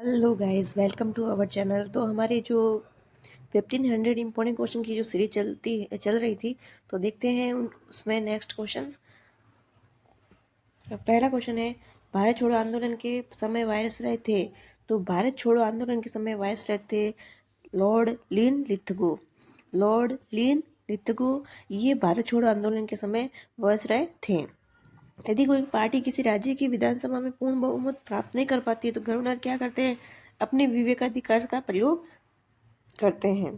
Hello guys, welcome to our channel. तो हमारे जो 1500 इम्पोर्टेंट क्वेश्चन की जो सीरीज चल रही थी, तो देखते हैं उसमें नेक्स्ट क्वेश्चन। पहला क्वेश्चन है, भारत छोड़ो आंदोलन के समय वायसराय थे। तो भारत छोड़ो आंदोलन के समय वायसराय थे लॉर्ड लिन लिथगो। लॉर्ड लिन लिथगो ये भारत छोड़ो आंदोलन के समय वायसराय थे। यदि कोई पार्टी किसी राज्य की विधानसभा में पूर्ण बहुमत प्राप्त नहीं कर पाती है तो गवर्नर क्या करते हैं? अपने विवेकाधिकार का प्रयोग करते हैं।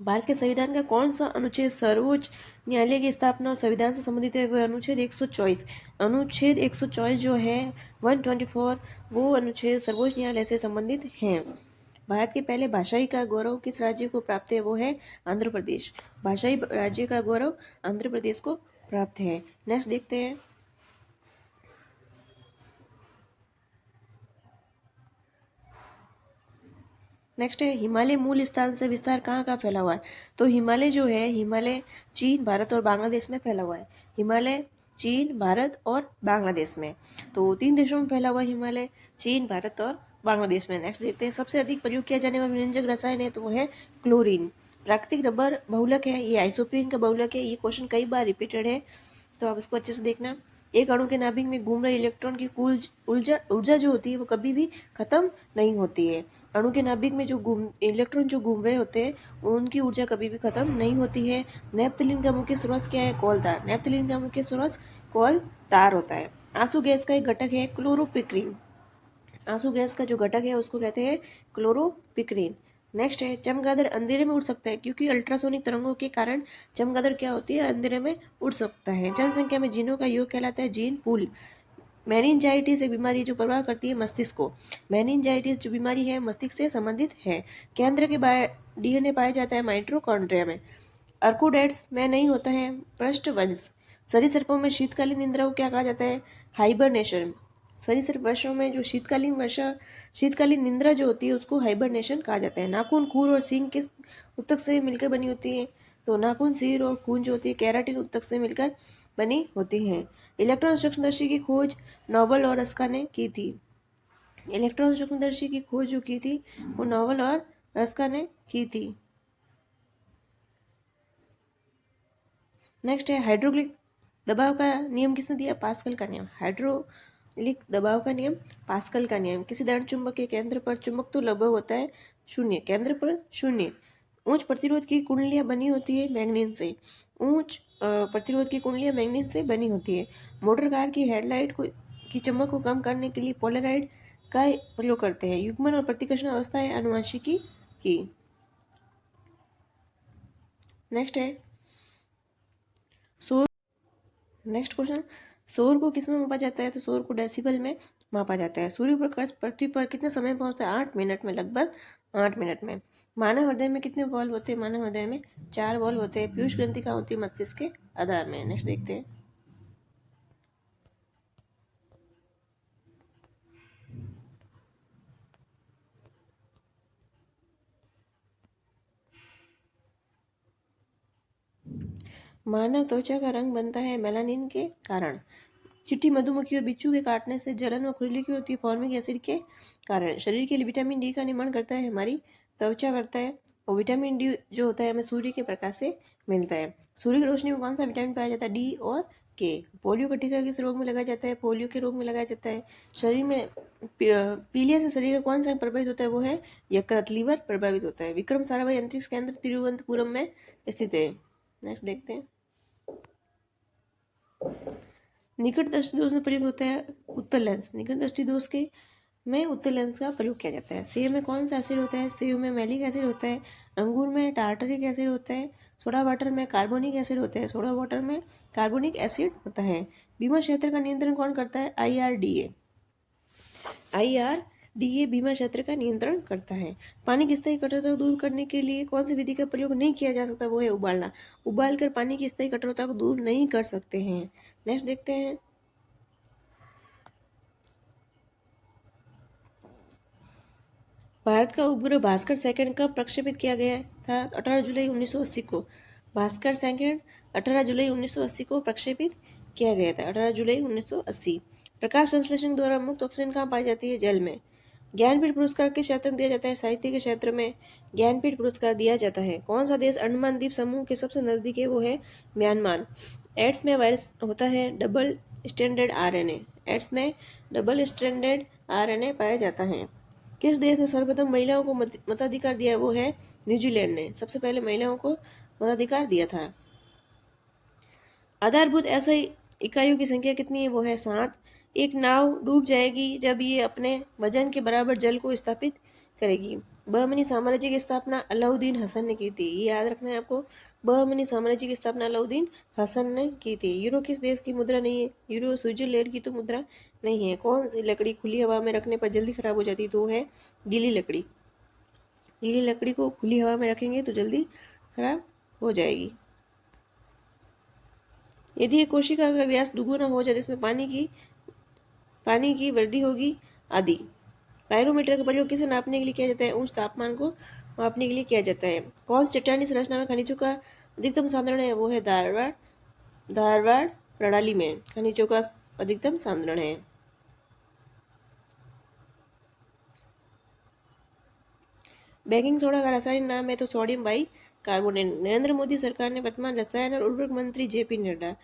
भारत के संविधान का कौन सा अनुच्छेद सर्वोच्च न्यायालय की स्थापना और संविधान से संबंधित है? वह अनुच्छेद 124। अनुच्छेद 124 जो है 124, वो अनुच्छेद सर्वोच्च न्यायालय से संबंधित है। भारत के पहले भाषाई का गौरव किस राज्य को प्राप्त है? वो है आंध्र प्रदेश। भाषाई राज्य का गौरव आंध्र प्रदेश को प्राप्त है। नेक्स्ट देखते हैं। नेक्स्ट है, हिमालय मूल स्थान से विस्तार कहाँ फैला हुआ है? तो हिमालय जो है, हिमालय चीन, भारत और बांग्लादेश में फैला हुआ है। हिमालय चीन, भारत और बांग्लादेश में, तो 3 देशों में फैला हुआ है हिमालय, चीन, भारत और बांग्लादेश में। नेक्स्ट देखते हैं, सबसे अधिक प्रयोग किया जाने वाला विरंजक रसायन है, तो वो है क्लोरीन। प्राकृतिक रबर बहुलक है, ये आइसोप्रीन का बहुलक है। ये क्वेश्चन कई बार रिपीटेड है, तो आप इसको अच्छे से देखना। एक अणु के नाभिक में घूम रहे इलेक्ट्रॉन की कुल ऊर्जा जो होती है वो कभी भी खत्म नहीं होती है। अणु के नाभिक में जो इलेक्ट्रॉन जो घूम रहे होते हैं उनकी ऊर्जा कभी भी खत्म नहीं होती है। नेपथलीन का मुख्य स्रोत क्या है? कोलतार। नेपथलीन का मुख्य स्रोत कोलतार होता है। आंसू गैस का एक घटक है क्लोरोपिक्रीन। आंसू गैस का जो घटक है उसको कहते हैं क्लोरोपिक्रीन। नेक्स्ट है, चमगादड़ अंधेरे में उड़ सकता है क्योंकि अल्ट्रासोनिक तरंगों के कारण चमगादड़ क्या होती है? अंधेरे में उड़ सकता है। जनसंख्या में जीनों का योग कहलाता है जीन पूल। मेनिंजाइटिस एक बीमारी जो प्रभाव करती है मस्तिष्क को। मेनिंजाइटिस जो बीमारी है मस्तिष्क से संबंधित है। केंद्र के डीएनए पाया जाता है माइटोकॉन्ड्रिया में। अर्कोडेट्स में नहीं होता है पृष्ठवंश। सरीसृपों में शीतकालीन निद्रा को क्या कहा जाता है? हाइबरनेशन। सरीसृप वर्षों में जो शीतकालीन निद्रा जो होती है उसको हाइबरनेशन कहा जाता है। नाखून, खूर और सींग किस उत्तक से मिलकर बनी होती है? तो नाखून, सिर और खून जो होती है केराटिन उत्तक से मिलकर बनी होती है। इलेक्ट्रॉन सूक्ष्मदर्शी की खोज नोबल और रस्का ने की थी। इलेक्ट्रॉन सूक्ष्मदर्शी की खोज जो की थी वो नोबल और रस्का ने की थी। नेक्स्ट है, हाइड्रोलिक दबाव का नियम किसने दिया? पास्कल का नियम। हाइड्रोलिक दबाव का नियम पास्कल का नियम। किसी दंड चुंबक के केंद्र पर चुंबकत्व लगभग होता है 0, केंद्र पर 0। उच्च प्रतिरोध की कुंडलियां बनी होती है मैग्नीन से। उच्च प्रतिरोध की कुंडलियां मैग्नीन से बनी होती है। मोटर कार की हेडलाइट की चमक को कम करने के लिए पोलराइड का प्रयोग करते हैं। युग्मन और प्रतिकर्षण अवस्था है आनुवंशिकी की। नेक्स्ट है, सौर नेक्स्ट क्वेश्चन, सौर को किस में मापा जाता है? तो सौर को डेसिबल में मापा जाता है। सूर्य प्रकाश पृथ्वी पर कितने समय में पहुंचता है? 8 मिनट में, लगभग 8 मिनट में। मानव हृदय में कितने वॉल्व होते हैं? मानव हृदय में 4 वॉल्व होते हैं। पीयूष ग्रंथि कहाँ होती है? मस्तिष्क के आधार में। नेक्स्ट देखते हैं। मानव त्वचा का रंग बनता है मेलानिन के कारण। चिट्ठी मधुमक्खी और बिच्छू के काटने से जलन व खुजली की होती है फॉर्मिक एसिड के कारण। शरीर के लिए विटामिन डी का निर्माण करता है हमारी त्वचा करता है, और विटामिन डी जो होता है हमें सूर्य के प्रकाश से मिलता है। सूर्य की रोशनी में कौन सा विटामिन पाया जाता है? डी और के। पोलियो का टीका किस रोग में लगाया जाता है? पोलियो के रोग में लगाया जाता है। शरीर में पीलिया से शरीर का कौन सा प्रभावित होता है? वो है यकृत, लीवर प्रभावित होता है। विक्रम साराभाई अंतरिक्ष केंद्र तिरुवनंतपुरम में स्थित है। नेक्स्ट देखते हैं। निकट दृष्टि दोष में प्रयोग होता है उत्तल लेंस। निकट दृष्टि दोष के में उत्तल लेंस का प्रयोग किया जाता है। सेब में कौन सा एसिड होता है? सेब में मैलिक एसिड होता है। अंगूर में टार्टरिक एसिड होता है। सोडा वाटर में कार्बोनिक एसिड होता है। सोडा वाटर में कार्बोनिक एसिड होता है। बीमा क्षेत्र का नियंत्रण कौन करता है? IRDA। IRDA बीमा क्षेत्र का नियंत्रण करता है। पानी की स्थायी कठोरता को दूर करने के लिए कौन सी विधि का प्रयोग नहीं किया जा सकता? वो है उबालना। उबाल कर पानी की स्थायी कठोरता को दूर नहीं कर सकते हैं। नेक्स्ट देखते हैं। भारत का उपग्रह भास्कर सेकंड कब प्रक्षेपित किया गया था? 18 जुलाई 1980 को। भास्कर सेकंड 18 जुलाई 1980 को प्रक्षेपित किया गया था। 18 जुलाई 1980। प्रकाश संश्लेषण द्वारा मुक्त ऑक्सीजन कहाँ पाई जाती है? जल में। ज्ञानपीठ पुरस्कार किस क्षेत्र में दिया जाता है? साहित्य के क्षेत्र में ज्ञानपीठ पुरस्कार दिया जाता है। कौन सा देश अंडमान द्वीप समूह के सबसे नजदीक है? वो है म्यांमार। एड्स में वायरस होता है डबल स्ट्रैंडेड आरएनए। एड्स में डबल स्ट्रैंडेड आरएनए पाया जाता है। किस देश ने सर्वप्रथम महिलाओं को मताधिकार दिया? वो है न्यूजीलैंड ने सबसे पहले महिलाओं को मताधिकार दिया था। आधारभूत एसआई इकाइयों की संख्या कितनी है? वो है 7। एक नाव डूब जाएगी जब ये अपने वजन के बराबर जल को स्थापित करेगी। बहमनी साम्राज्य की स्थापना अलाउद्दीन हसन ने की थी। ये याद रखना है आपको, बहमनी साम्राज्य की स्थापना अलाउद्दीन हसन ने की थी। यूरो किस देश की मुद्रा नहीं है? यूरो स्विट्जरलैंड की तो मुद्रा नहीं है। कौन सी लकड़ी खुली हवा में रखने पर जल्दी खराब हो जाती है? तो वो है गीली लकड़ी। गीली लकड़ी को खुली हवा में रखेंगे तो जल्दी खराब हो जाएगी। यदि एक कोशिका का व्यास दुगुना हो जाए इसमें पानी की वृद्धि होगी आदि। पायरोमीटर का प्रयोग किसे नापने के लिए किया जाता है? उच्च तापमान को मापने के लिए किया जाता है। कौन सी चट्टानी संरचना में खनिजों का अधिकतम सांद्रण है? वो है धारवाड़ प्रणाली में खनिजों का अधिकतम सांद्रण है। बेकिंग सोडा का रासायनिक नाम है तो sodium by carbonate. Narendra Modi सरकार ने वर्तमान रसायन और उर्वरक मंत्री जेपी नड्डा।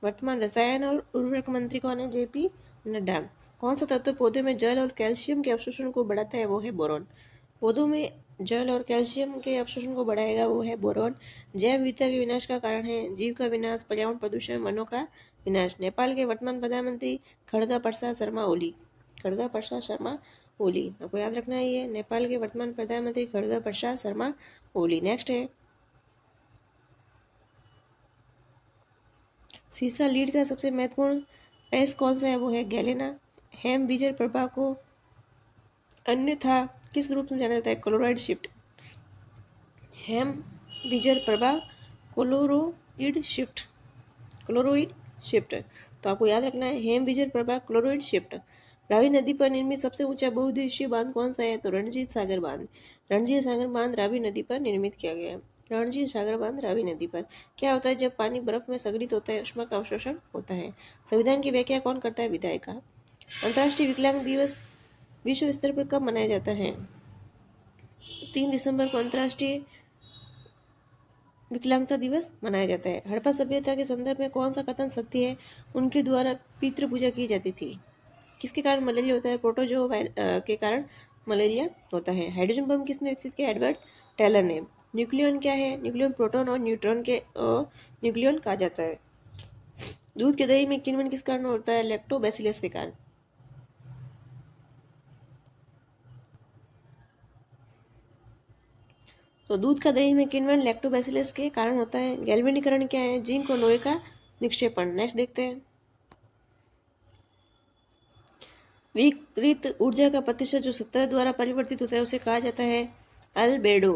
वर्तमान रसायन और उर्वरक मंत्री कौन है? जेपी नड्डा। कौन सा तत्व पौधे में जल और कैल्शियम के अवशोषण को बढ़ाता है? वो है बोरॉन। पौधों में जल और कैल्शियम के अवशोषण को बढ़ाएगा वो है बोरॉन। जैव विविधता के विनाश का कारण है जीव का विनाश, पर्यावरण प्रदूषण, वनों का विनाश। नेपाल के वर्तमान प्रधानमंत्री खड़गा प्रसाद शर्मा ओली। खड़गा प्रसाद शर्मा ओली आपको याद रखना है। ये नेपाल के वर्तमान प्रधानमंत्री खड़गा प्रसाद शर्मा ओली। नेक्स्ट है सीसा लीड का सबसे महत्वपूर्ण एस कौन सा है? वो है गैलेना। हेम विजय प्रभा को अन्यथा किस रूप में जाना जाता है? Chloride shift. हेम विजय प्रभा क्लोरोइड शिफ्ट। क्लोरोइड शिफ्ट तो आपको याद रखना है हेम विजय प्रभा क्लोरोइड शिफ्ट। रावी नदी पर निर्मित सबसे ऊंचा बहुउद्देशीय बांध कौन सा है? तो रणजीत सागर बांध। रणजीत सागर बांध रावी नदी पर निर्मित किया गया है। रणजीत सागर बांध रावी नदी पर। क्या होता है जब पानी बर्फ में संघनित होता है? ऊष्मा का अवशोषण होता है। संविधान की व्याख्या कौन करता है? विधायिका। अंतर्राष्ट्रीय विकलांग दिवस विश्व स्तर पर कब मनाया जाता है? 3 दिसंबर को अंतर्राष्ट्रीय विकलांगता दिवस मनाया जाता है। हड़प्पा सभ्यता के संदर्भ में कौन सा कथन सत्य है? उनके द्वारा पितृ पूजा की जाती थी। किसके कारण मलेरिया होता है? प्रोटोजो के कारण मलेरिया होता है। हाइड्रोजन बम किसने विकसित किया? एडवर्ड टेलर ने। न्यूक्लियन क्या है? न्यूक्लियन प्रोटॉन और न्यूट्रॉन के न्यूक्लियन कहा जाता है। दूध के दही में किण्वन किस कारण होता है? लैक्टोबैसिलस के कारण। तो दूध का दही में किण्वन लैक्टोबैसिलस के कारण होता है। गैल्वेनीकरण क्या है? जिंक और लोहे का निक्षेपण। नेक्स्ट देखते हैं विकिरित ऊर्जा का प्रतिशत जो सतह द्वारा परिवर्तित होता है उसे कहा जाता है अल्बेडो।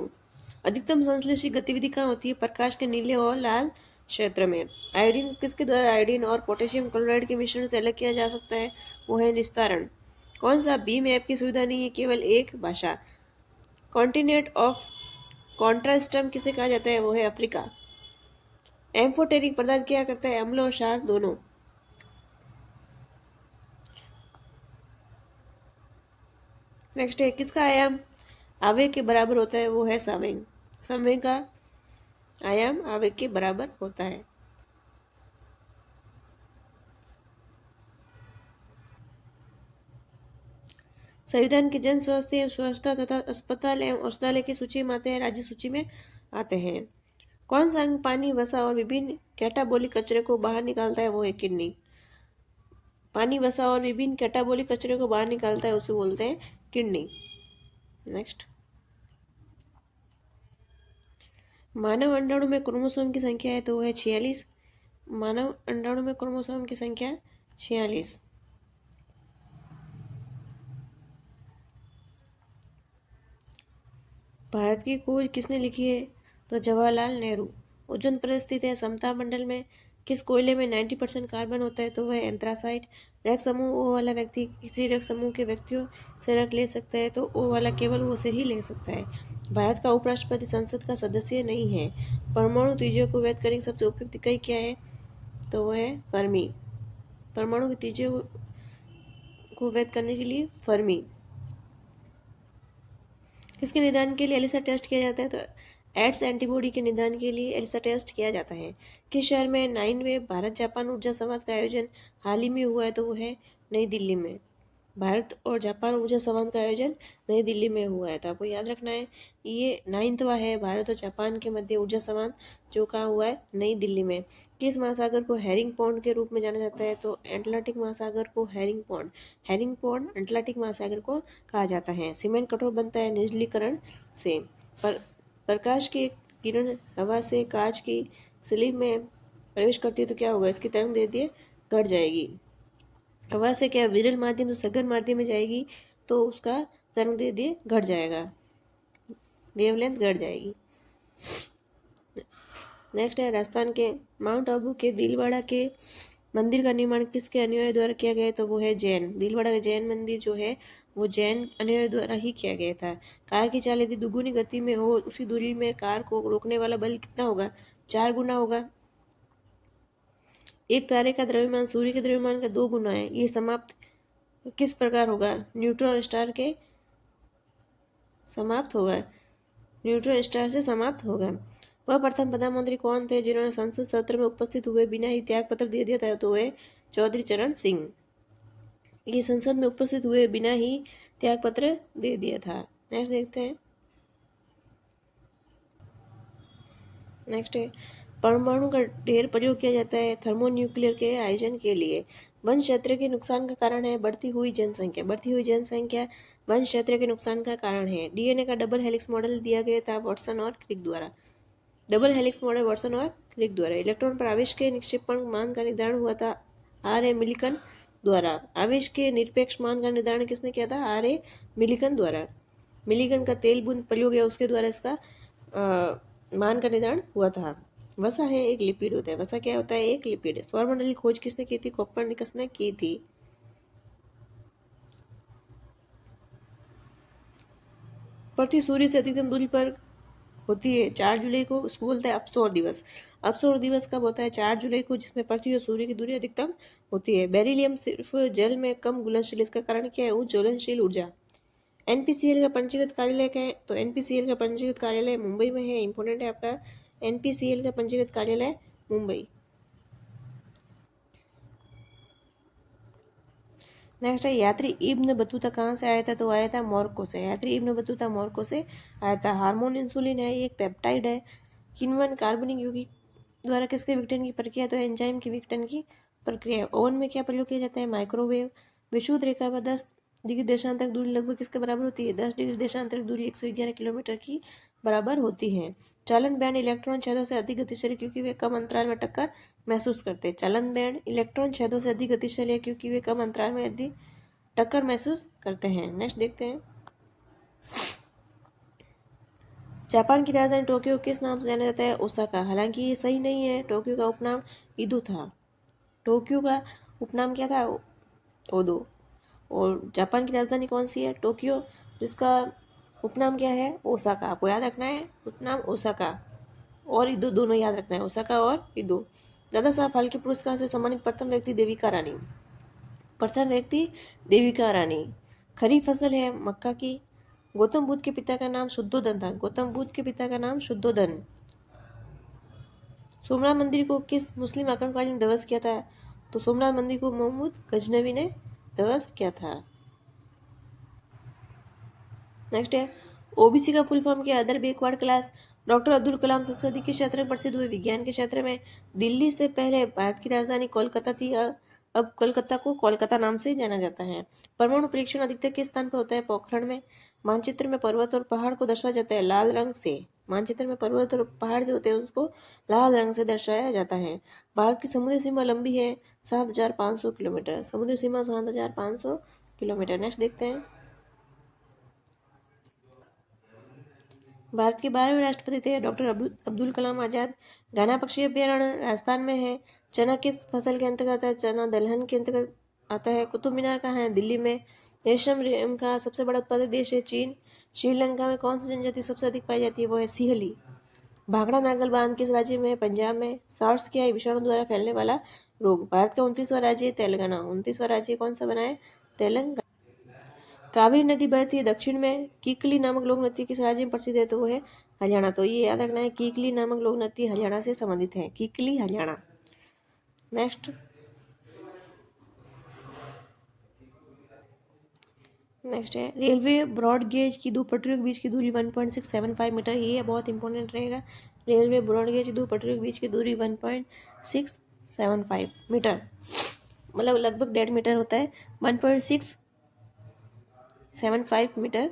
अधिकतम संश्लेषित गतिविधि कहाँ होती है? प्रकाश के नीले और लाल क्षेत्र में। आयोडीन किसके द्वारा आयोडीन और पोटेशियम क्लोराइड के मिश्रण से अलग किया जा सकता है? वो है निस्तारण। कौन सा बीम ऐप की सुविधा नहीं है? केवल एक भाषा। कॉन्टिनेंट ऑफ कॉन्ट्रास्टम किसे कहा जाता है? वो है अफ्रीका। एम्फोटेरिक पदार्थ क्या करता है? अम्ल और क्षार दोनों। नेक्स्ट है किसका आयाम आवेग के बराबर होता है? वो है संवेग। संवेग का आयाम आवेग के बराबर होता है। संविधान के जन स्वास्थ्य स्वच्छता तथा अस्पताल एवं औषधालय की सूची में आते हैं, राज्य सूची में आते हैं। कौन सा अंग पानी, वसा और विभिन्न कैटाबोलिक कचरे को बाहर निकालता है? वो है किडनी। पानी, वसा और विभिन्न कैटाबोलिक कचरे को बाहर निकालता है उसे बोलते हैं किडनी। नेक्स्ट मानव अंडाणु में क्रोमोसोम की संख्या है तो वो है 46। मानव अंडाणु में क्रोमोसोम की संख्या 46। भारत की खोज किसने लिखी है? तो जवाहरलाल नेहरू। ओजोन परत स्थित है समता मंडल में। किस कोयले में 90% कार्बन होता है? तो वह एंथ्रासाइट। रक्त समूह ओ वाला व्यक्ति किसी रक्त समूह के व्यक्तियों से रक्त ले सकता है तो ओ वाला केवल वो से ही ले सकता है। भारत का उपराष्ट्रपति संसद का सदस्य नहीं है। परमाणु तीजियों को व्यक्त करने की सबसे उपयुक्त इकाई क्या है? तो वह है फर्मी। परमाणु की तीजियों को व्यक्त करने के लिए फर्मी। किसके निदान के लिए एलिसा टेस्ट किया जाता है? तो एड्स एंटीबॉडी के निदान के लिए एलिसा टेस्ट किया जाता है। किस शहर में 9वें भारत जापान ऊर्जा संवाद का आयोजन हाल ही में हुआ है? तो वो है नई दिल्ली में। भारत और जापान ऊर्जा संवाद का आयोजन नई दिल्ली में हुआ है। तो आपको याद रखना है ये 9वां है भारत और जापान के मध्य ऊर्जा संवाद, जो कहाँ हुआ है? नई दिल्ली में। किस महासागर को हैरिंग पॉन्ड के रूप में जाना जाता है? तो एटलांटिक महासागर को हैरिंग पॉन्ड अटलांटिक महासागर को कहा जाता है। सीमेंट कठोर बनता है निर्जलीकरण से। प्रकाश की किरण हवा से कांच की स्लीव में प्रवेश करती है तो क्या होगा? इसकी तरंग दैर्ध्य घट जाएगी। हवा से क्या विरल माध्यम से सघन माध्यम में जाएगी तो उसका तरंग दैर्ध्य घट जाएगा, वेवलेंथ घट जाएगी। नेक्स्ट है राजस्थान के माउंट आबू के दिलवाड़ा के मंदिर का निर्माण किसके अनुयायी द्वारा किया गया? तो वो है जैन। दिलवाड़ा का जैन मंदिर जो है वो जैन अनुयायी द्वारा ही किया गया था। कार की चाल यदि दुगुनी गति में हो उसी दूरी में कार को रोकने वाला बल कितना होगा? 4 गुना होगा। एक तारे का द्रव्यमान सूर्य के द्रव्यमान का 2 गुना है। ये समाप्त किस प्रकार होगा? न्यूट्रॉन स्टार के समाप्त होगा, न्यूट्रॉन स्टार से समाप्त होगा। वह प्रथम प्रधानमंत्री कौन थे जिन्होंने संसद सत्र में उपस्थित हुए बिना ही त्याग पत्र दे दिया था? तो वह चौधरी चरण सिंह। ये संसद में उपस्थित हुए बिना ही त्याग पत्र दे दिया था। नेक्स्ट देखते हैं। नेक्स्ट है परमाणु का ढेर प्रयोग किया जाता है थर्मोन्यूक्लियर के आयोजन के लिए। वन क्षेत्र के नुकसान का कारण है बढ़ती हुई जनसंख्या। वन क्षेत्र के नुकसान का कारण है। डीएनए का डबल हेलिक्स मॉडल दिया गया था वाटसन और क्रिक द्वारा। डबल हेलिक्स मॉडल वाटसन और क्रिक द्वारा। इलेक्ट्रॉन पर आवेश के निक्षेपण मान का निर्धारण हुआ था आर ए मिलिकन द्वारा। आवेश के निरपेक्ष मान का निर्धारण किसने किया था? आर ए मिलिकन द्वारा। मिलिकन का तेल बूंद प्रयोग है उसके द्वारा इसका मान का निर्धारण हुआ था। वसा है एक लिपिड होता है। वसा क्या होता है? एक लिपिड। सौरमंडल की खोज किसने की थी? कोपरनिकस ने की थी। पृथ्वी सूर्य से अधिकतम दूरी पर होती है 4 जुलाई को, उसको बोलते हैं अपसौर दिवस। अपसौर दिवस कब होता है? 4 जुलाई को, जिसमें पृथ्वी और सूर्य की दूरी अधिकतम होती है। बेरिलियम सिर्फ जल में कम घुलनशील, इसका कारण क्या है? उच्च ज्वलनशील ऊर्जा। एनपीसीएल का पंजीकृत कार्यालय क्या है? तो एनपीसीएल का पंजीकृत कार्यालय मुंबई में है। इंपॉर्टेंट है आपका, एनपीसीएल का पंजीकृत कार्यालय मुंबई। नेक्स्ट है यात्री इब्न बतूता कहाँ से आया था? तो आया था मोरक्को से। यात्री इब्न बतूता मोरक्को से आया था। हार्मोन इंसुलिन है, एक पेप्टाइड है। किण्वन कार्बनिक यौगिक द्वारा किसके विघटन की प्रक्रिया? तो एंजाइम के विघटन की प्रक्रिया। ओवन में क्या प्रयोग किया जाता है? माइक्रोवेव। विषुवत रेखा पर 10 डिग्री देशांतर दूरी लगभग किसके बराबर होती है? 10 डिग्री देशांतर दूरी 111 किलोमीटर की बराबर होती है। चालन बैंड इलेक्ट्रॉन छेदों से अधिक गतिशील है क्योंकि वे कम अंतराल में टक्कर महसूस करते हैं। चालन बैंड इलेक्ट्रॉन छेदों से अधिक गतिशील है क्योंकि वे कम अंतराल में अधिक टक्कर महसूस करते हैं। नेक्स्ट देखते हैं। जापान की राजधानी टोक्यो किस नाम से जाना जाता है? ओसाका। हालांकि ये सही नहीं है, टोक्यो का उपनाम ईदो था। टोक्यो का उपनाम क्या था? ओदो। और जापान की राजधानी कौन सी है? टोक्यो। जिसका उपनाम क्या है? ओसाका। आपको याद रखना है उपनाम ओसाका और ईदो दोनों याद रखना है, ओसाका और ईदो। दादा साहब फाल्के पुरस्कार से सम्मानित प्रथम व्यक्ति देविका रानी। खरीफ फसल है मक्का की। गौतम बुद्ध के पिता का नाम शुद्धोधन था। सोमनाथ मंदिर को किस मुस्लिम आक्रमणकारियों ने ध्वस्त किया था? तो सोमनाथ मंदिर को मोहम्मद गजनवी ने ध्वस्त किया था। नेक्स्ट है ओबीसी का फुल फॉर्म क्या? Other backward class. Doctor Abdul Kalam सबसे अधिक किस क्षेत्र में प्रसिद्ध हुए? विज्ञान के क्षेत्र में। दिल्ली से पहले भारत की राजधानी कोलकाता थी, अब कोलकाता को कोलकाता नाम से जाना जाता है। परमाणु परीक्षण अधिकतर किस स्थान पर होता है? पोखरण में। मानचित्र में पर्वत और पहाड़ को दर्शाया जाता है लाल रंग से। मानचित्र में पर्वत और पहाड़ जो होते हैं उसको लाल रंग से दर्शाया जाता है। भारत की समुद्री सीमा लंबी है 7,500 किलोमीटर। समुद्री सीमा 7,500 किलोमीटर। नेक्स्ट देखते हैं। भारत के 12वें राष्ट्रपति थे डॉक्टर अब्दुल कलाम आजाद। घना पक्षी अभ्यारण्य राजस्थान में है। चना किस फसल के अंतर्गत आता है? चना दलहन के अंतर्गत आता है। कुतुब मीनार कहाँ है? दिल्ली में। रेशम का सबसे बड़ा उत्पादक देश है चीन। श्रीलंका में कौन सी जनजाति सबसे अधिक पाई जाती है? वो है सिहली। भाखड़ा नागल बांध किस राज्य में? पंजाब में। सार्स क्या है? विषाणु द्वारा फैलने वाला रोग। भारत का 29वां राज्य है तेलंगाना। 29वां राज्य कौन सा बना है? तेलंगाना। कावेरी नदी बहती है दक्षिण में। कीकली नामक लोक नृत्य किस राज्य में प्रसिद्ध है? तो वो है हरियाणा। तो ये याद रखना है, कीकली नामक लोक नृत्य हरियाणा से संबंधित है। कीकली हरियाणा। नेक्स्ट नेक्स्ट है रेलवे ब्रॉड गेज की दो पटरियों के बीच की दूरी 1.675 मीटर। ये बहुत इंपॉर्टेंट रहेगा। रेलवे ब्रॉड गेज दो पटरियों के बीच की दूरी 1.675 मीटर, मतलब लगभग 1.5 मीटर होता है। 1.675 मीटर।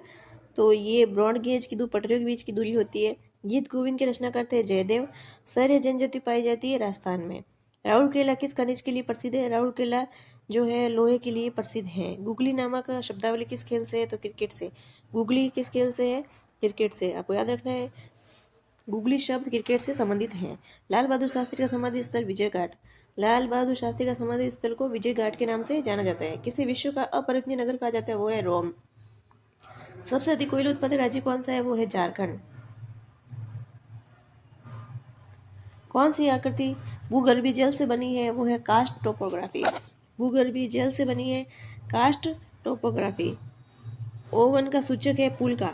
तो ये ब्रॉड गेज की दो पटरियों के बीच की दूरी होती है। गीत गोविंद की रचना करते हैं जयदेव। सर जनजाति पाई जाती है राजस्थान में। राउरकेला किस खनिज के लिए प्रसिद्ध है? राउरकेला जो है लोहे के लिए प्रसिद्ध है। गुगली नामक शब्दावली किस खेल से है? तो क्रिकेट से। गुगली किस खेल से है? क्रिकेट से। आपको याद रखना है, गुगली शब्द क्रिकेट से संबंधित है। लाल बहादुर शास्त्री का समाधि स्थल विजय घाट। लाल बहादुर शास्त्री का समाधि स्थल को विजय घाट के नाम से जाना जाता है। किसे विश्व का अपर्वतनीय नगर कहा जाता है? वो है रोम। सबसे अधिक कोयला उत्पादक राज्य कौन सा है? वो है झारखंड। कौन सी आकृति भूगर्भीय जल से बनी है? वो है कास्ट टोपोग्राफी। भूगर्भीय जल से बनी है कास्ट टोपोग्राफी। O1 का सूचक है पुल का।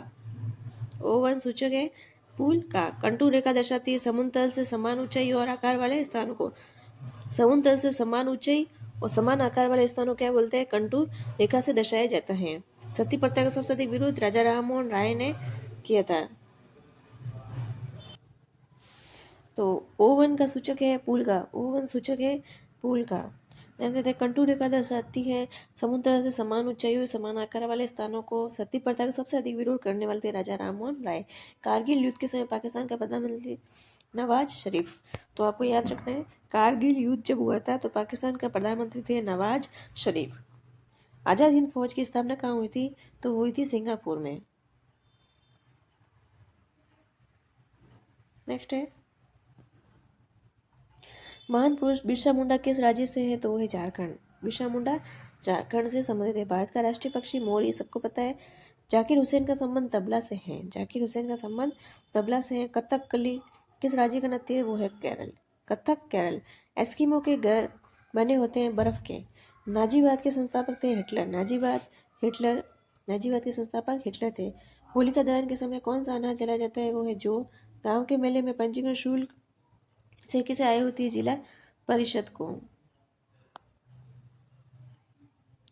O1 सूचक है पुल का। कंटूर रेखा दर्शाती है समुद्र तल से समान ऊंचाई और आकार वाले स्थानों को। समुद्र तल से समान ऊंचाई और समान आकार वाले स्थानों क्या बोलते हैं? कंटूर रेखा से दर्शाया जाता है। सती प्रथा का सबसे अधिक विरोध राजा राममोहन राय ने किया था। तो O1 का सूचक है पुल का। O1 सूचक है पुल का। जैसे कंटूर रेखा दर्शाती है समुद्र से समान ऊंचाई और समान आकार वाले स्थानों को। सती प्रथा का सबसे अधिक विरोध करने वाले थे राजा राममोहन राय। कारगिल युद्ध के समय पाकिस्तान का प्रधानमंत्री नवाज शरीफ। तो आपको याद रखना है, कारगिल युद्ध जब हुआ था तो पाकिस्तान का प्रधानमंत्री थे नवाज शरीफ। आजाद हिंद फौज की स्थापना कहाँ हुई थी? तो हुई थी सिंगापुर में। नेक्स्ट है महान पुरुष बिरसा मुंडा किस राज्य से है? तो वो है झारखंड। बिरसा मुंडा झारखंड से संबंधित है। भारत का राष्ट्रीय पक्षी मोर, ये सबको पता है। जाकिर हुसैन का संबंध तबला से है। जाकिर हुसैन का संबंध तबला से है। कथकली किस राज्य का नृत्य है? वो है केरल। कथक केरल। एस्किमो के घर बने होते हैं बर्फ के। नाजीवाद के संस्थापक थे हिटलर। नाजीवाद के संस्थापक हिटलर थे। होलिका दहन के समय कौन सा अनाज जलाया जाता है? वो है जौ। गांव के मेले में पंजीकरण शुल्क से किसे आई होती है? जिला परिषद को।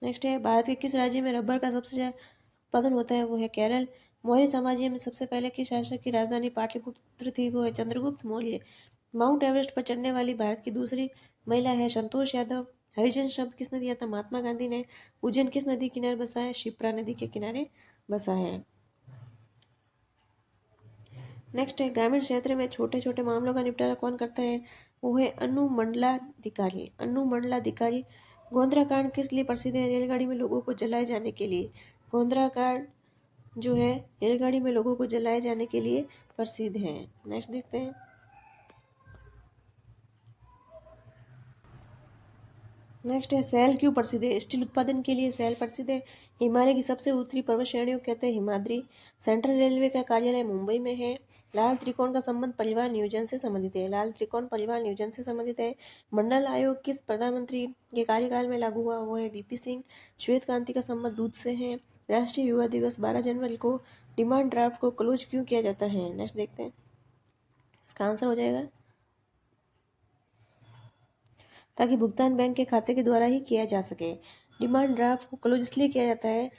नेक्स्ट है भारत के किस राज्य में रबर का सबसे ज्यादा उत्पादन होता है? वो है केरल। मौर्य साम्राज्य में सबसे पहले किस शासक की राजधानी पाटलिपुत्र थी? वो है चंद्रगुप्त मौर्य। माउंट एवरेस्ट पर चढ़ने वाली भारत की दूसरी महिला है संतोष यादव। हरिजन शब्द किसने दिया था? महात्मा गांधी ने। उज्जैन किस नदी किनारे बसा है? शिप्रा नदी के किनारे बसा है। नेक्स्ट है ग्रामीण क्षेत्र में छोटे छोटे मामलों का निपटारा कौन करता है? वो है अनुमंडलाधिकारी। अनुमंडलाधिकारी। गोंधरा कांड किस लिए प्रसिद्ध है? रेलगाड़ी में लोगों को जलाए जाने के लिए। गोंधरा कांड जो है रेलगाड़ी में लोगों को जलाए जाने के लिए प्रसिद्ध है। नेक्स्ट देखते हैं। नेक्स्ट है सेल क्यों प्रसिद्ध है? स्टील उत्पादन के लिए सेल प्रसिद्ध है। हिमालय की सबसे ऊपरी पर्वत श्रेणियों को कहते हैं हिमाद्री। सेंट्रल रेलवे का कार्यालय मुंबई में है। लाल त्रिकोण का संबंध परिवार नियोजन से संबंधित है। लाल त्रिकोण परिवार नियोजन से संबंधित है। मंडल आयोग किस प्रधानमंत्री के कार्यकाल में लागू हुआ? वो है वीपी सिंह। श्वेत क्रांति का संबंध दूध से है। राष्ट्रीय युवा दिवस 12 जनवरी को डिमांड ड्राफ्ट को क्लोज क्यों किया जाता है? नेक्स्ट देखते हैं। इसका आंसर हो जाएगा ताकि भुगतान बैंक के खाते के द्वारा ही किया जा सके। डिमांड ड्राफ्ट को क्लोज इसलिए किया जाता है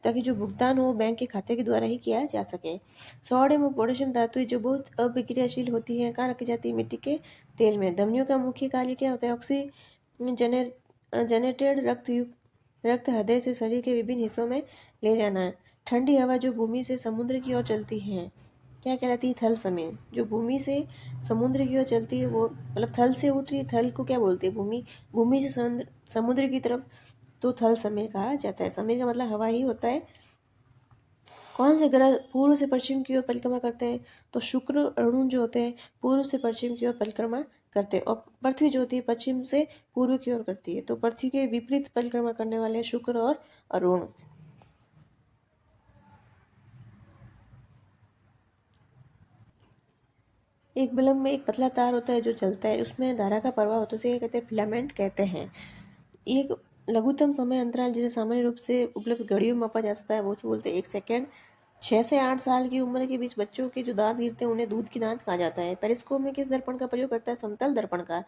ताकि जो भुगतान हो बैंक के खाते के द्वारा ही किया जा सके। सोडियम और पोटेशियम धातुएं जो बहुत अभिक्रियाशील होती हैं कहाँ रखी जाती है? मिट्टी के तेल में। धमनियों का मुख्य कार्य क्या होता है? ऑक्सीजनेटेड रक्त हृदय से शरीर के विभिन्न हिस्सों में ले जाना। ठंडी हवा जो भूमि से समुद्र की ओर चलती है क्या कहलाती है? थल समीर। जो भूमि से समुद्र की ओर चलती है वो मतलब थल से उठ रही थल को क्या बोलते हैं? भूमि। भूमि से समुद्र की तरफ तो थल समीर कहा जाता है। समीर का मतलब हवा ही होता है। कौन से ग्रह पूर्व से पश्चिम की ओर परिक्रमा करते हैं? तो शुक्र और अरुण जो होते हैं पूर्व से पश्चिम की ओर परिक्रमा करते हैं और पृथ्वी जो होती है पश्चिम से पूर्व की ओर करती है। तो पृथ्वी के विपरीत परिक्रमा करने वाले शुक्र और अरुण। एक बल्ब में एक पतला तार होता है जो चलता है, उसमें धारा का प्रवाह होता है, उसे कहते हैं फिलामेंट कहते हैं। एक लघुत्तम समय अंतराल जिसे सामान्य रूप से उपलब्ध घड़ियों में मापा जा सकता है वो बोलते हैं 1 सेकेंड। 6 से 8 साल की उम्र के बीच बच्चों के जो दांत गिरते हैं उन्हें दूध की दांत कहा जाता है। पेरिस्कोप में किस दर्पण का प्रयोग करता है? समतल दर्पण का।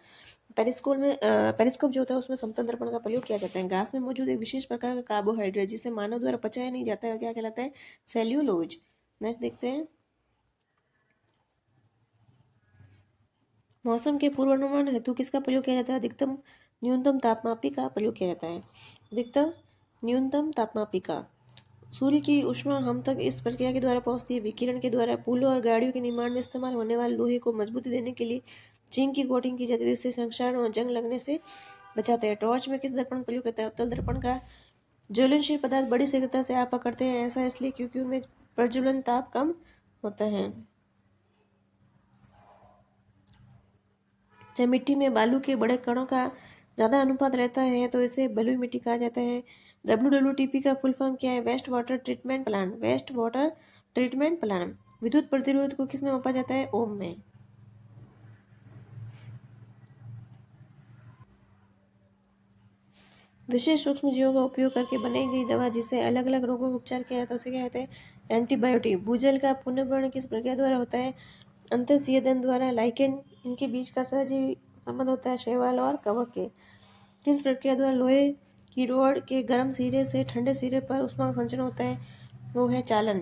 पेरिस्कोप जो होता है उसमें समतल दर्पण का प्रयोग किया जाता है। घास में मौजूद एक विशेष प्रकार का कार्बोहाइड्रेट जिसे मानव द्वारा पचाया नहीं जाता है क्या कहलाता है? सेल्यूलोज। नेक्स्ट देखते हैं, मौसम के पूर्वानुमान हेतु किसका प्रयोग किया जाता है? अधिकतम न्यूनतम तापमापी का प्रयोग किया जाता है। अधिकतम न्यूनतम तापमापी का। सूर्य की ऊष्मा हम तक इस प्रक्रिया के द्वारा पहुंचती है विकिरण के द्वारा। पुलों और गाड़ियों के निर्माण में इस्तेमाल होने वाले लोहे को मजबूती देने के लिए जिंक की कोटिंग की जाती है जिससे संक्षारण और जंग लगने से बचाते हैं। टॉर्च में किस दर्पण का प्रयोग करता है? उत्तल दर्पण का। ज्वलनशील पदार्थ बड़ी शीघ्रता से आप पकड़ते हैं, ऐसा इसलिए क्योंकि उनमें प्रज्वलन ताप कम होता है। जब मिट्टी में बालू के बड़े कणों का ज़्यादा अनुपात रहता है तो इसे बलुई मिट्टी कहा जाता है। WWTP का फुल फॉर्म क्या है? Waste water treatment plant. Waste water treatment plant. विद्युत प्रतिरोध को किस में मापा जाता है? ओम में। विशेष सूक्ष्म जीवों का उपयोग करके बनाई गई दवा जिससे अलग अलग रोगों का उपचार किया जाता है उसे क्या कहते हैं? एंटीबायोटिक। भूजल का पुनर्भरण किस प्रक्रिया द्वारा होता है? अंतःस्येदन द्वारा। लाइकेन इनके बीच का सहजीवी संबंध होता है शैवाल और कवक के। किस प्रक्रिया द्वारा लोहे की रॉड के गर्म सिरे से ठंडे सिरे पर ऊष्मा का संचरण होता है? वो है चालन।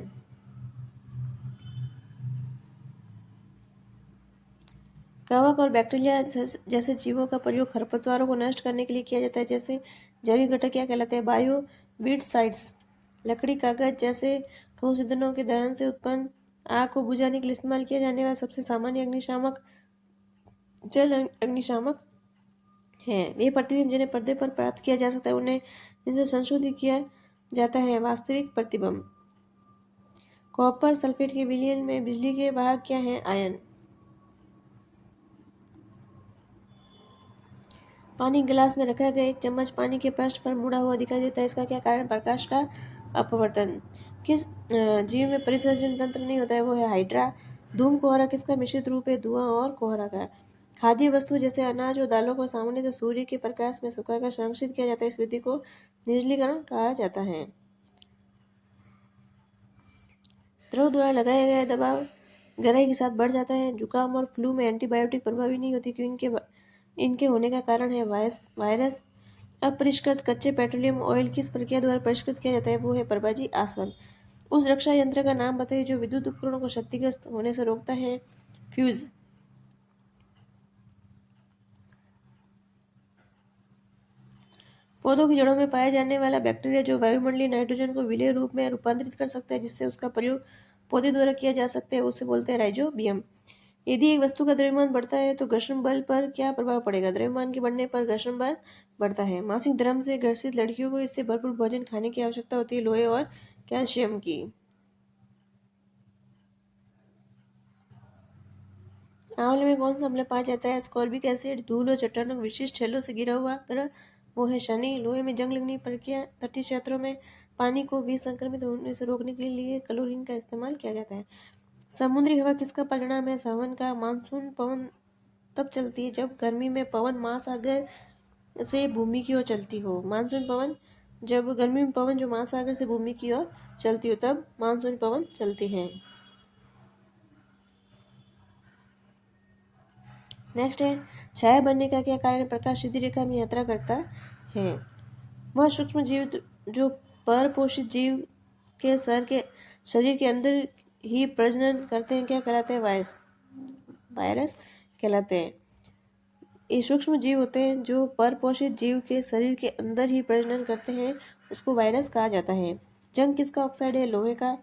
कवक और बैक्टीरिया जैसे जीवों का प्रयोग खरपतवारों को नष्ट करने के लिए किया जाता है। जैसे जैविक घटक क्या कहलाते हैं? बायोविडसाइड्स। लकड़ी कागज जैसे ठोस ईंधनों के दहन से उत्पन्न आग को बुझाने के लिए इस्तेमाल किया जाने वाला सबसे सामान्य अग्निशामक जल अग्निशामक है। वे प्रतिबिंब जिन्हें पर्दे पर प्राप्त किया जा सकता है उन्हें इनसे संशोधित किया जाता है वास्तविक प्रतिबिंब। कॉपर सल्फेट के विलयन में बिजली के वाहक क्या हैं? आयन। पानी गिलास में रखा गया एक चम्मच पानी के पृष्ठ पर मुड़ा हुआ दिखाई देता है, इसका क्या कारण? प्रकाश का अपवर्तन। किस जीव में परिसर्जन तंत्र नहीं होता है? वो है हाइड्रा। धूम कोहरा किसका मिश्रित रूप है? धुआं और कोहरा का। खाद्य वस्तु जैसे अनाज और दालों को सामान्यतः सूर्य के प्रकाश में सुखाकर संरक्षित किया जाता है, इस विधि को निर्जलीकरण कहा जाता है। द्रव द्वारा लगाया गया दबाव गहराई के साथ बढ़ जाता है। जुकाम और फ्लू में एंटीबायोटिक प्रभावी नहीं होती क्योंकि इनके होने का कारण है वायरस। अपरिष्कृत कच्चे पेट्रोलियम ऑयल किस प्रक्रिया द्वारा परिष्कृत किया जाता है? वो है प्रभाजी आसवन। उस रक्षा यंत्र का नाम बताइए जो विद्युत उपकरणों को क्षतिग्रस्त होने से रोकता है? फ्यूज। पौधों की जड़ों में पाया जाने वाला बैक्टीरिया जो वायुमंडलीय नाइट्रोजन को विलेय रूप में रूपांतरित कर सकता है जिससे उसका प्रयोग पौधे द्वारा किया जा सकता है, उसे बोलते हैं राइजोबियम। यदि एक वस्तु का द्रव्यमान बढ़ता है तो घर्षण बल पर क्या प्रभाव पड़ेगा? द्रव्यमान के बढ़ने पर घर्षण बल बढ़ता है। मासिक धर्म से ग्रसित लड़कियों को इससे भरपूर भोजन खाने की आवश्यकता होती है, लोहे और कैल्शियम की। आंवले में कौन सा अम्ल पाया जाता है? Ascorbic acid. धूल और चट्टानों के विशिष्ट छेलों से घिरा हुआ ग्रह वो है शनि। लोहे में जंग लगने की प्रक्रिया तटीय क्षेत्रों में पानी को विसंक्रमित होने से रोकने के लिए क्लोरीन का इस्तेमाल किया जाता है। समुद्री हवा किसका परिणाम है? सावन का। मानसून पवन तब चलती है जब गर्मी में पवन महासागर से भूमि की ओर चलती हो। मानसून पवन जब गर्मी में पवन जो महासागर से भूमि की ओर चलती हो तब मानसून पवन चलती हैं। नेक्स्ट है छाया बनने का क्या कारण? प्रकाश सीधी रेखा में यात्रा करता है। वह सूक्ष्म जीव जो परपोषित जीव के शरीर के अंदर ही प्रजनन करते हैं क्या कहलाते हैं? वायरस कहलाते हैं। ये सूक्ष्म जीव होते हैं जो परपोषित जीव के शरीर के अंदर ही प्रजनन करते हैं, उसको वायरस कहा जाता है। जंग किसका ऑक्साइड है? लोहे का।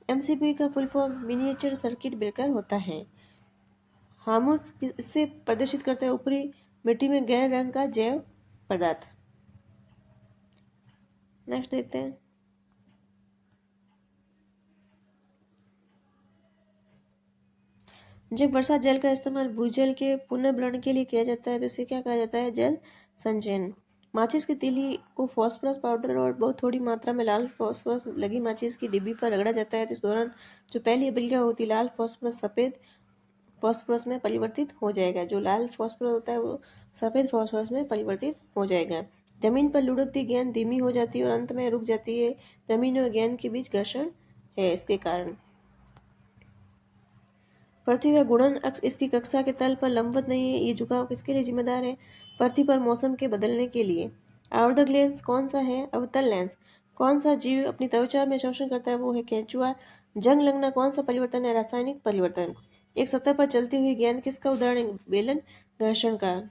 MCP का full form miniature circuit breaker होता है। हामुस इससे प्रदर्शित करता है ऊपरी मिट्टी में गहरे रंग का जैव पदार्थ। नेक्स्ट देखते हैं, जब वर्षा जल का इस्तेमाल भूजल के पुनर्भरण के लिए किया जाता है तो इसे क्या कहा जाता है? जल संचयन। माचिस की तीली को फास्फोरस पाउडर और बहुत थोड़ी मात्रा में लाल फास्फोरस लगी माचिस की डिब्बी पर रगड़ा जाता है तो इस दौरान जो पहली अभिक्रिया होती है लाल फास्फोरस सफ़ेद फास्फोरस में परिवर्तित हो जाएगा। जो लाल फास्फोरस होता है वो सफ़ेद फास्फोरस में परिवर्तित हो जाएगा। जमीन पर लुढ़कती गेंद धीमी हो जाती है और अंत में रुक जाती है। जमीन और गेंद के बीच घर्षण है इसके कारण। पृथ्वी का घूर्णन अक्ष इसकी कक्षा के तल पर लंबवत नहीं है। ये झुकाव किसके लिए जिम्मेदार है? पृथ्वी पर मौसम के बदलने के लिए। आवर्धक लेंस कौन सा है? अवतल लेंस। कौन सा जीव अपनी त्वचा में शोषण करता है? वो है केंचुआ। जंग लगना कौन सा परिवर्तन है? रासायनिक परिवर्तन। एक सतह पर चलती हुई गेंद किसका उदाहरण है? बेलन घर्षण का।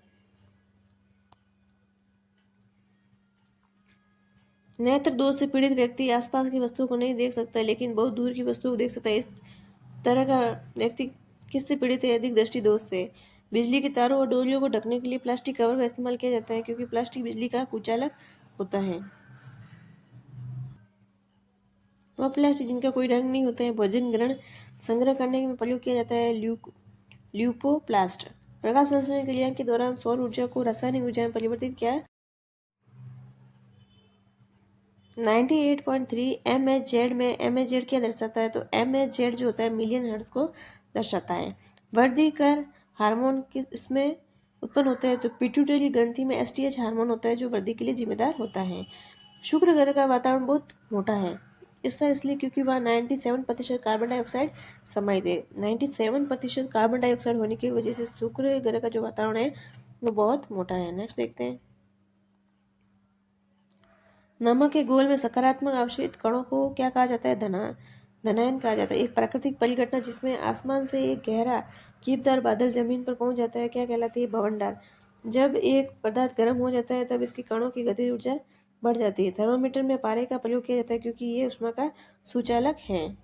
नेत्र दोष से पीड़ित व्यक्ति आसपास की वस्तुओं को नहीं देख सकता, लेकिन बहुत दूर की वस्तुओं को देख सकता है। इस तरह का व्यक्ति किससे पीड़ित है? अधिक दृष्टि दोष से। बिजली के तारों और डोरियों को ढकने के लिए प्लास्टिक कवर का इस्तेमाल किया जाता है, क्योंकि प्लास्टिक बिजली का कुचालक होता है। वह प्लास्टिक जिनका कोई रंग नहीं होता है, भोजन ग्रहण संग्रह करने में प्रयोग किया जाता है। ल्यूपोप्लास्ट। प्रकाश संश्लेषण क्रिया के दौरान सौर ऊर्जा को रासायनिक ऊर्जा में परिवर्तित किया। 98.3 MHz में MHz क्या दर्शाता है? तो MHz जो होता है मिलियन हर्ट्ज को दर्शाता है। वर्धीकर हार्मोन किस इसमें उत्पन्न होता है? तो पिट्यूटरी ग्रंथि में STH हार्मोन होता है जो वृद्धि के लिए जिम्मेदार होता है। शुक्र ग्रह का वातावरण बहुत मोटा है। ऐसा इसलिए क्योंकि वहाँ 97% कार्बन डाइऑक्साइड समाहित है। 97% कार्बन डाइऑक्साइड होने की वजह से शुक्र ग्रह का जो वातावरण है वो बहुत मोटा है। नेक्स्ट देखते हैं। नमक के घोल में सकारात्मक अवशोषित कणों को क्या कहा जाता है? धनायन कहा जाता है। एक प्राकृतिक परिघटना जिसमें आसमान से एक गहरा कीपदार बादल जमीन पर पहुंच जाता है क्या कहलाती है? भंवरदार। जब एक पदार्थ गर्म हो जाता है तब इसकी कणों की गतिज ऊर्जा बढ़ जाती है। थर्मामीटर में पारे का प्रयोग किया जाता है क्योंकि ये ऊष्मा का सुचालक है।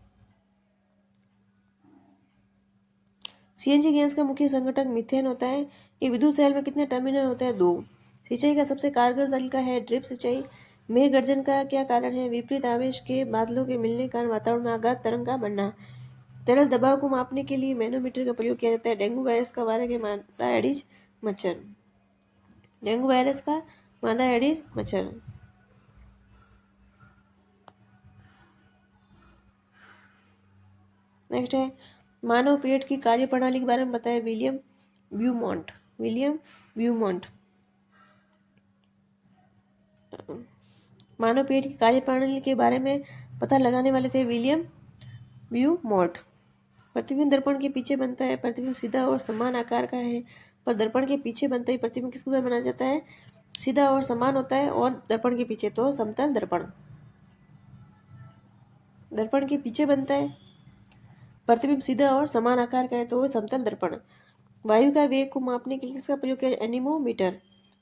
CNG गैस का मुख्य संघटक मीथेन होता है। एक विद्युत सेल में कितने टर्मिनल होते हैं? 2। सिंचाई का सबसे कारगर तरीका है ड्रिप सिंचाई। मेघ गर्जन का क्या कारण है? विपरीत आवेश के बादलों के मिलने के कारण वातावरण में आघात तरंग का बनना। तरल दबाव को मापने के लिए मैनोमीटर का प्रयोग किया जाता है। डेंगू वायरस का वायरस के मादा एडिज मच्छर। डेंगू वायरस का मादा एडिज मच्छर। नेक्स्ट है मानव पेट की कार्य प्रणाली के बारे में बताया विलियम ब्यूमॉन्ट। मानव पेट की कार्य प्रणाली के बारे में पता लगाने वाले थे विलियम ब्यूमॉन्ट। प्रतिबिंब दर्पण के पीछे बनता है। प्रतिबिंब सीधा और समान आकार का है, पर दर्पण के पीछे बनता है। प्रतिबिंब किसके द्वारा बनाया जाता है? सीधा और समान होता है, और दर्पण के पीछे तो समतल दर्पण। दर्पण के पीछे बनता है, प्रतिबिंब सीधा और समान आकार का है तो समतल दर्पण। वायु का वेग को मापने के लिए किसका प्रयोग किया? एनीमोमीटर।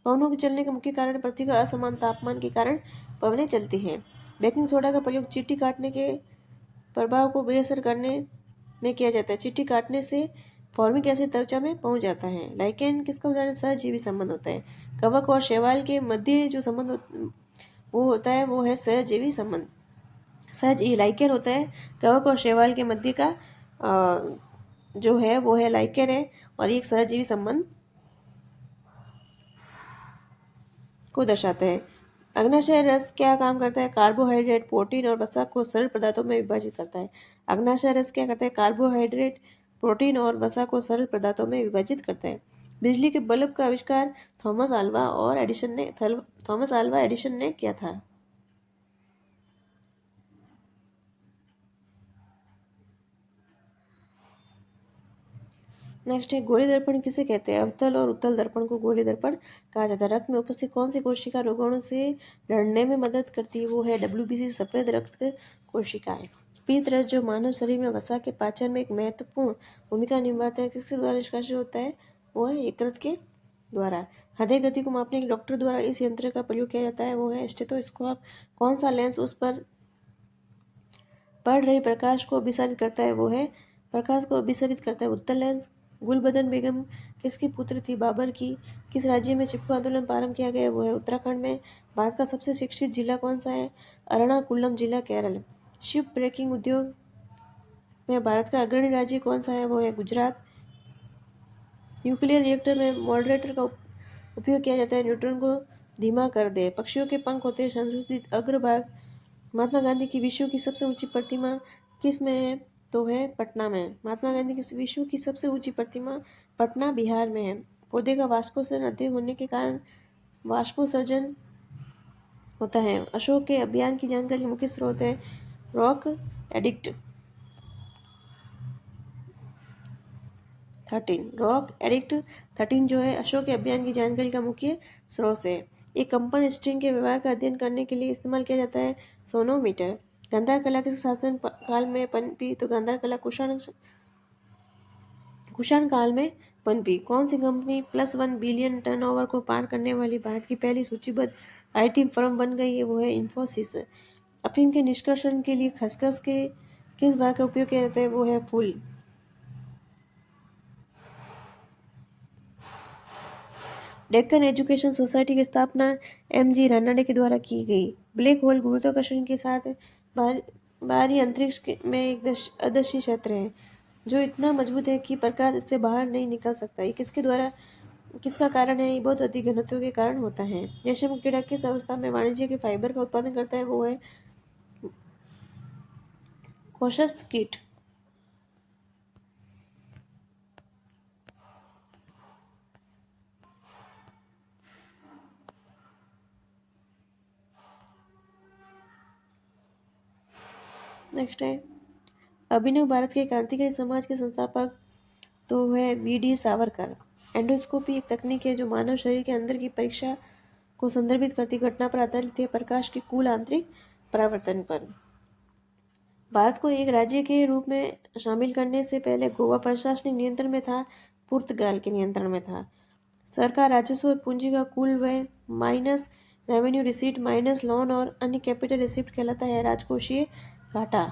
पवनों के चलने का मुख्य कारण पृथ्वी का असमान तापमान के कारण पवनें चलती हैं। बेकिंग सोडा का प्रयोग चींटी काटने के प्रभाव को बेअसर करने में किया जाता है। चींटी काटने से फॉर्मिक एसिड त्वचा में पहुंच जाता है। लाइकेन किसका उदाहरण? सहजीवी संबंध होता है। कवक और शैवाल के मध्य जो संबंध वो होता है वो है सहजीवी संबंध। लाइकेन होता है कवक और शैवाल के मध्य का जो है वो है लाइकेन है, और एक सहजीवी संबंध को दर्शाता है। अग्न्याशय रस क्या काम करता है? कार्बोहाइड्रेट, प्रोटीन और वसा को सरल पदार्थों में विभाजित करता है। अग्न्याशय रस क्या करता है? कार्बोहाइड्रेट, प्रोटीन और वसा को सरल पदार्थों में विभाजित करता है। बिजली के बल्ब का आविष्कार थॉमस अल्वा एडिसन ने किया था। नेक्स्ट है गोली दर्पण किसे कहते हैं? अवतल और उत्तल दर्पण को गोली दर्पण कहा जाता है। रक्त में उपस्थित कौन सी कोशिका रोगाणु से लड़ने में मदद करती है? वो है WBC, सफेद रक्त कोशिकाएं। पीत रस जो मानव शरीर में वसा के पाचन में एक महत्वपूर्ण भूमिका निभाता है, किसके द्वारा निष्कासित होता है? वो है यकृत के द्वारा। हृदय गति को मापने के लिए डॉक्टर द्वारा इस यंत्र का प्रयोग किया जाता है, वो है स्टेथोस्कोप। कौन सा लेंस उस पर पड़ रही प्रकाश को अभिसारित करता है? वो है प्रकाश को अभिसारित करता है उत्तल लेंस। गुलबदन बेगम किसकी पुत्र थी? बाबर की। किस राज्य में चिपको आंदोलन प्रारंभ किया गया? वो है उत्तराखंड में। भारत का सबसे शिक्षित जिला कौन सा है? एर्नाकुलम जिला, केरल। शिप ब्रेकिंग उद्योग में भारत का अग्रणी राज्य कौन सा है? वो है गुजरात। न्यूक्लियर रिएक्टर में मॉडरेटर का उपयोग किया जाता है न्यूट्रॉन को धीमा कर दे। पक्षियों के पंख होते हैं संशोधित अग्रभाग। महात्मा गांधी की विश्व की सबसे ऊंची प्रतिमा किस में है? तो है पटना में। महात्मा गांधी की विश्व की सबसे ऊंची प्रतिमा पटना, बिहार में है। पौधे का वाष्पोत्सर्जन अधिक होने के कारण वाष्पोत्सर्जन होता है। अशोक के अभियान की जानकारी के मुख्य स्रोत है रॉक एडिक्ट 13 जो है अशोक के अभियान की जानकारी का मुख्य स्रोत है। एक कंपन स्ट्रिंग के व्यवहार का अध्ययन करने के लिए इस्तेमाल किया जाता है सोनोमीटर। गांधार कला के शासन काल में पनपी तो गांधार कला कुषाण काल में पनपी। कौन सी कंपनी +1 बिलियन टर्नओवर को पार करने वाली भारत की पहली सूचीबद्ध आईटी फर्म बन गई है? वो है इंफोसिस। अफीम के निष्कर्षण के लिए खसखस के किस भाग का उपयोग किया जाता है? वो है फूल। डेक्कन एजुकेशन सोसाइटी की स्थापना MG रानडे के द्वारा की गई। ब्लैक होल गुरुत्वाकर्षण के साथ बाहरी अंतरिक्ष में एक अदृश्य क्षेत्र है जो इतना मजबूत है कि प्रकाश इससे बाहर नहीं निकल सकता। ये किसका कारण है? ये बहुत अधिक घनत्व के कारण होता है। रेशम कीड़ा किस अवस्था में वाणिज्य के फाइबर का उत्पादन करता है? वो है कोशस्थ कीट। नेक्स्ट है अभिनव भारत के क्रांतिकारी समाज के संस्थापक तो है VD सावरकर। एंडोस्कोपी एक तकनीक है जो मानव शरीर के अंदर की परीक्षा को संदर्भित करती घटना पर आधारित है प्रकाश के कुल आंतरिक परावर्तन पर। भारत को एक राज्य के रूप में शामिल करने से पहले गोवा प्रशासनिक नियंत्रण में था, पुर्तगाल के नियंत्रण में था। सरकार राजस्व और पूंजी का कुल व्यय minus revenue receipt minus loan और अन्य कैपिटल रिसिप्ट कहलाता है राजकोषीय घाटा।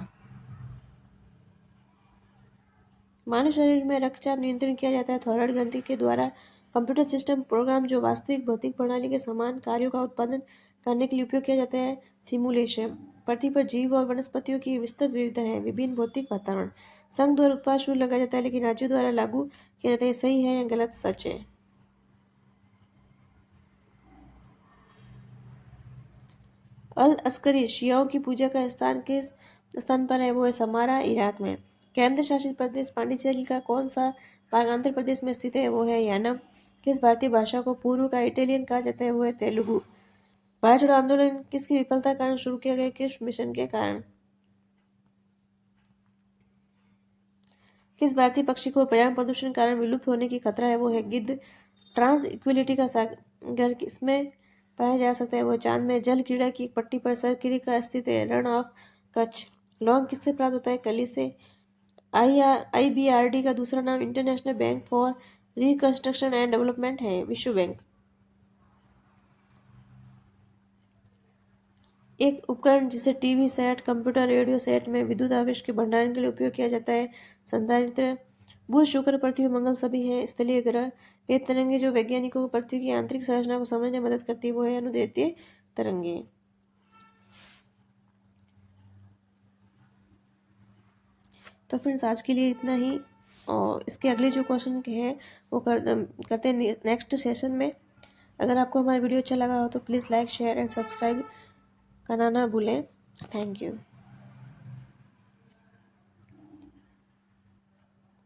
मानव शरीर में रक्तचाप नियंत्रण किया जाता है थॉयराइड ग्रंथि के द्वारा। कंप्यूटर सिस्टम प्रोग्राम जो वास्तविक भौतिक प्रणाली के समान कार्यों का उत्पादन करने के लिए उपयोग किया जाता है सिमुलेशन। पृथ्वी पर जीव और वनस्पतियों की विस्तृत विविधता है। विभिन्न भौतिक वातावरण। संघ द्वारा उत्पाद शुल्क लगाया जाता है लेकिन राज्यों द्वारा लागू किया जाता है। सही है या गलत? सच है। अल अस्करी शियाओं की पूजा का स्थान किस स्थान पर है? वो है समारा, इराक में। केंद्र शासित प्रदेश पांडिचेरी का कौन सा भाग आंध्र प्रदेश में स्थित है? वो है यानम। किस भारतीय भाषा को पूर्व का इटालियन कहा जाता है? वो है तेलुगु। भारत छोड़ो आंदोलन किसकी विफलता के कारण शुरू किया गया? किस मिशन के कारण? किस भारतीय पक्षी को पर्यावरण प्रदूषण के कारण विलुप्त होने की खतरा है? वो है गिद्ध। ट्रांस इक्विलिटी का सागर किसमें पाया जा सकता है? वो चांद में। जल क्रीड़ा की एक पट्टी पर सरकिरी का स्थित है रण ऑफ कच्छ। लौंग किससे प्राप्त होता है? कली से। IBRD का दूसरा नाम international bank for reconstruction and development है, विश्व बैंक। एक उपकरण जिसे TV set, computer, radio set में विद्युत आवेश के भंडारण के लिए उपयोग किया जाता है संधारित्र। बुध, शुक्र, पृथ्वी, मंगल सभी हैं स्थलीय ग्रह। वे तरंगे जो वैज्ञानिकों को पृथ्वी की आंतरिक संरचना को समझने में मदद करती है वो है अनुदैर्ध्य तरंगे। तो फ्रेंड्स आज के लिए इतना ही और इसके अगले जो क्वेश्चन है वो करते हैं नेक्स्ट सेशन में। अगर आपको हमारा वीडियो अच्छा लगा हो तो please like, share and subscribe करना ना भूलें। Thank you.